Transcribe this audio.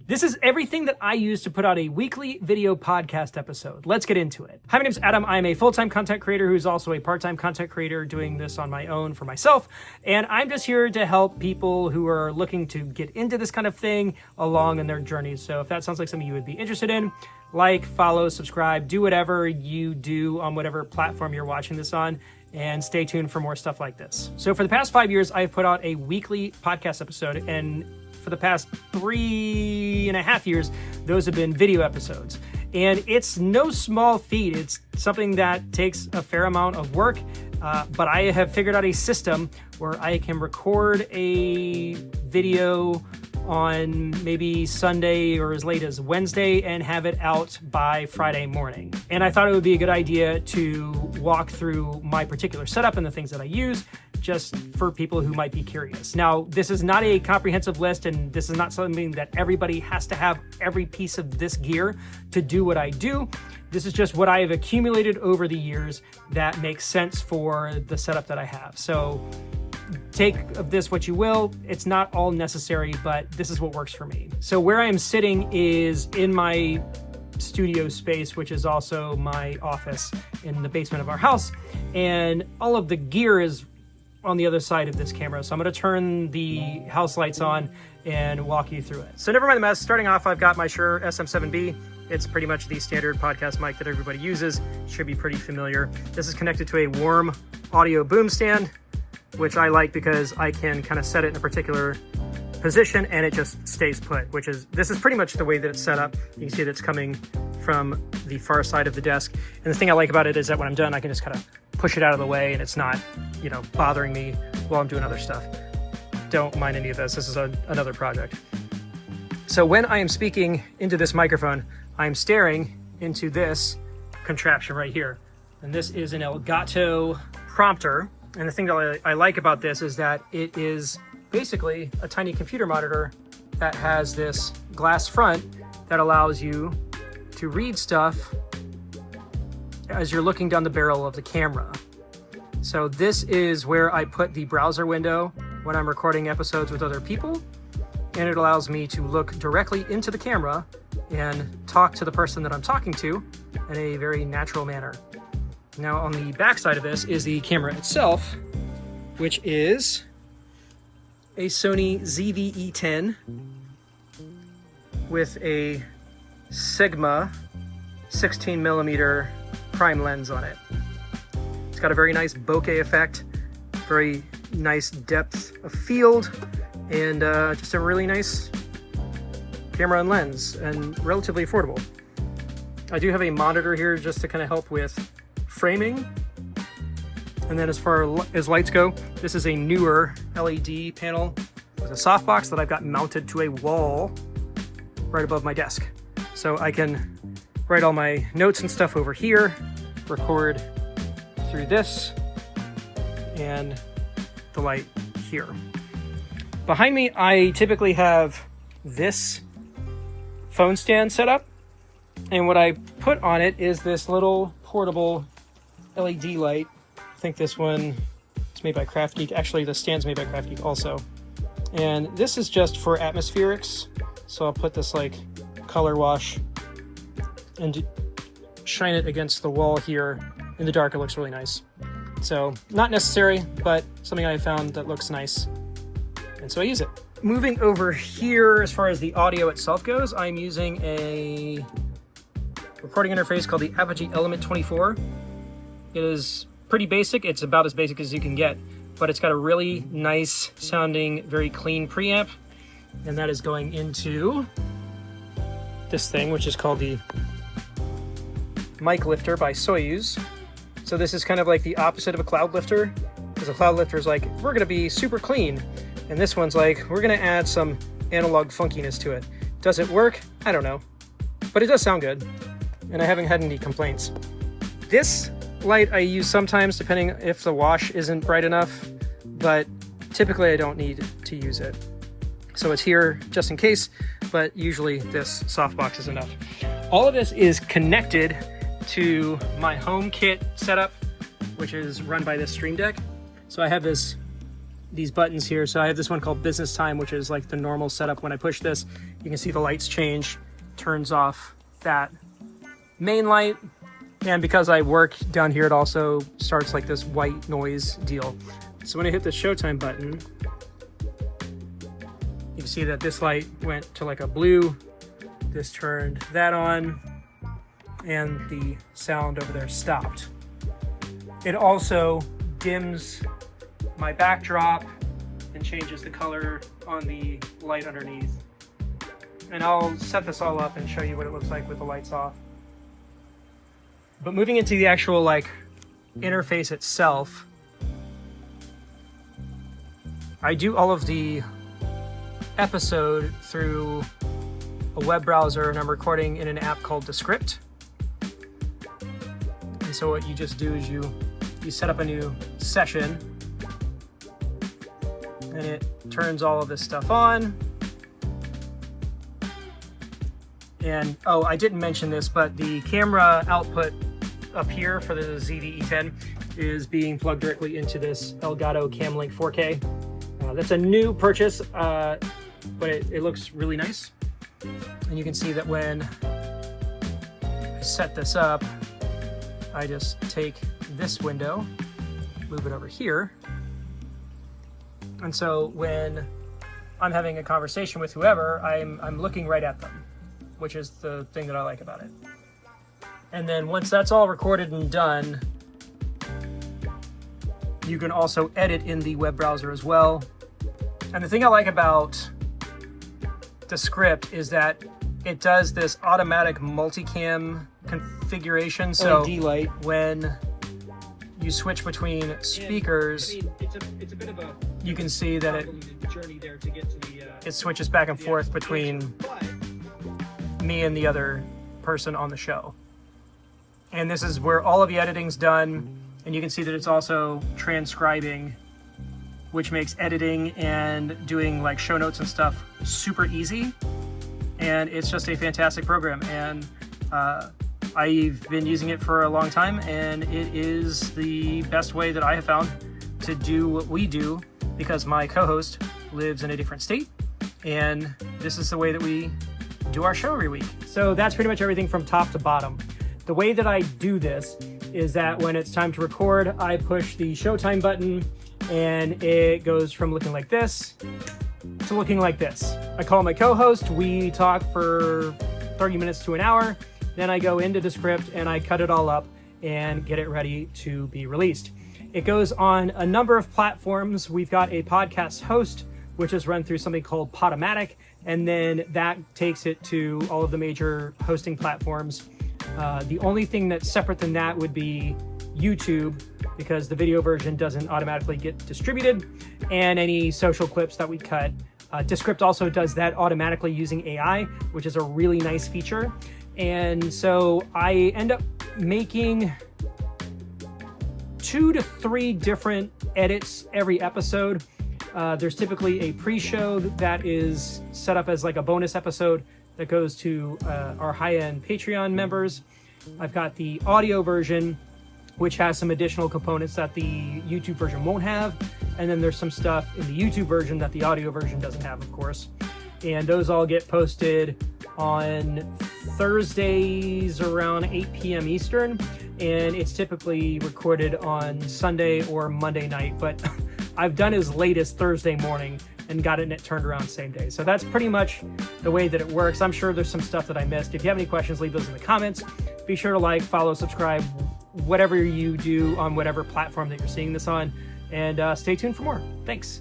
This is everything that I use to put out a weekly video podcast episode. Let's get into it. Hi, my name's Adam. I'm a full-time content creator who's also a part-time content creator doing this on my own for myself. And I'm just here to help people who are looking to get into this kind of thing along in their journeys. So if that sounds like something you would be interested in, like, follow, subscribe, do whatever you do on whatever platform you're watching this on, and stay tuned for more stuff like this. So for the past 5 years, I've put out a weekly podcast episode, and for the past 3.5 years, those have been video episodes. And it's no small feat. It's something that takes a fair amount of work, but I have figured out a system where I can record a video on maybe Sunday or as late as Wednesday and have it out by Friday morning. And I thought it would be a good idea to walk through my particular setup and the things that I use, just for people who might be curious. Now, this is not a comprehensive list, and this is not something that everybody has to have every piece of this gear to do what I do. This is just what I have accumulated over the years that makes sense for the setup that I have. So take of this what you will. It's not all necessary, but this is what works for me. So where I am sitting is in my studio space, which is also my office in the basement of our house. And all of the gear is on the other side of this camera. So I'm going to turn the house lights on and walk you through it. So never mind the mess. Starting off, I've got my Shure SM7B. It's pretty much the standard podcast mic that everybody uses. Should be pretty familiar. This is connected to a Warm audio boom stand, which I like because I can kind of set it in a particular position and it just stays put, this is pretty much the way that it's set up. You can see that it's coming from the far side of the desk. And the thing I like about it is that when I'm done, I can just kind of push it out of the way and it's not, bothering me while I'm doing other stuff. Don't mind any of this. This is another project. So when I am speaking into this microphone, I'm staring into this contraption right here. And this is an Elgato prompter. And the thing that I like about this is that it is basically a tiny computer monitor that has this glass front that allows you to read stuff as you're looking down the barrel of the camera. So this is where I put the browser window when I'm recording episodes with other people, and it allows me to look directly into the camera and talk to the person that I'm talking to in a very natural manner. Now on the back side of this is the camera itself, which is a Sony ZV-E10 with a Sigma 16mm prime lens on it. It's got a very nice bokeh effect, very nice depth of field, and just a really nice camera and lens, and relatively affordable. I do have a monitor here just to kind of help with framing. And then as far as lights go, this is a newer LED panel with a softbox that I've got mounted to a wall right above my desk. So I can write all my notes and stuff over here, record through this, and the light here. Behind me, I typically have this phone stand set up, and what I put on it is this little portable LED light. I think this one is made by Craft Geek. Actually, the stand's made by Craft Geek also. And this is just for atmospherics. So I'll put this like color wash and shine it against the wall here. In the dark, it looks really nice. So not necessary, but something I found that looks nice. And so I use it. Moving over here, as far as the audio itself goes, I'm using a recording interface called the Apogee Element 24. It is pretty basic. It's about as basic as you can get, but it's got a really nice sounding, very clean preamp. And that is going into this thing, which is called the Mic Lifter by Soyuz. So this is kind of like the opposite of a cloud lifter, because a cloud lifter is like, we're gonna be super clean. And this one's like, we're gonna add some analog funkiness to it. Does it work? I don't know, but it does sound good. And I haven't had any complaints. This light I use sometimes depending if the wash isn't bright enough, but typically I don't need to use it. So it's here just in case, but usually this softbox is enough. All of this is connected to my HomeKit setup, which is run by this Stream Deck. So I have this these buttons here. So I have this one called business time, which is like the normal setup. When I push this, you can see the lights change, turns off that main light. And because I work down here, it also starts like this white noise deal. So when I hit the showtime button, you can see that this light went to like a blue. This turned that on, and the sound over there stopped. It also dims my backdrop and changes the color on the light underneath. And I'll set this all up and show you what it looks like with the lights off. But moving into the actual like interface itself, I do all of the episode through a web browser, and I'm recording in an app called Descript. And so what you just do is you set up a new session, and it turns all of this stuff on. And oh, I didn't mention this, but the camera output up here for the ZV-E10 is being plugged directly into this Elgato Camlink 4K. That's a new purchase, but it looks really nice. And you can see that when I set this up, I just take this window, move it over here. And so when I'm having a conversation with whoever, I'm looking right at them, which is the thing that I like about it. And then once that's all recorded and done, you can also edit in the web browser as well. And the thing I like about Descript is that it does this automatic multicam configuration. So LED light, when you switch between speakers, and, I mean, it's a bit of a, you can see that it switches back and forth between me and the other person on the show. And this is where all of the editing's done, and you can see that it's also transcribing, which makes editing and doing like show notes and stuff super easy. And it's just a fantastic program. And I've been using it for a long time, and it is the best way that I have found to do what we do, because my co-host lives in a different state, and this is the way that we do our show every week. So that's pretty much everything from top to bottom. The way that I do this is that when it's time to record, I push the showtime button, and it goes from looking like this to looking like this. I call my co-host, we talk for 30 minutes to an hour, then I go into Descript and I cut it all up and get it ready to be released. It goes on a number of platforms. We've got a podcast host, which is run through something called Podomatic, and then that takes it to all of the major hosting platforms. The only thing that's separate than that would be YouTube, because the video version doesn't automatically get distributed, and any social clips that we cut. Descript also does that automatically using AI, which is a really nice feature. And so I end up making 2 to 3 different edits every episode. There's typically a pre-show that is set up as like a bonus episode that goes to our high-end Patreon members. I've got the audio version, which has some additional components that the YouTube version won't have. And then there's some stuff in the YouTube version that the audio version doesn't have, of course. And those all get posted on Thursdays around 8 p.m. Eastern. And it's typically recorded on Sunday or Monday night, but I've done as late as Thursday morning and gotten it turned around same day. So that's pretty much the way that it works. I'm sure there's some stuff that I missed. If you have any questions, leave those in the comments. Be sure to like, follow, subscribe, whatever you do on whatever platform that you're seeing this on, and stay tuned for more. Thanks.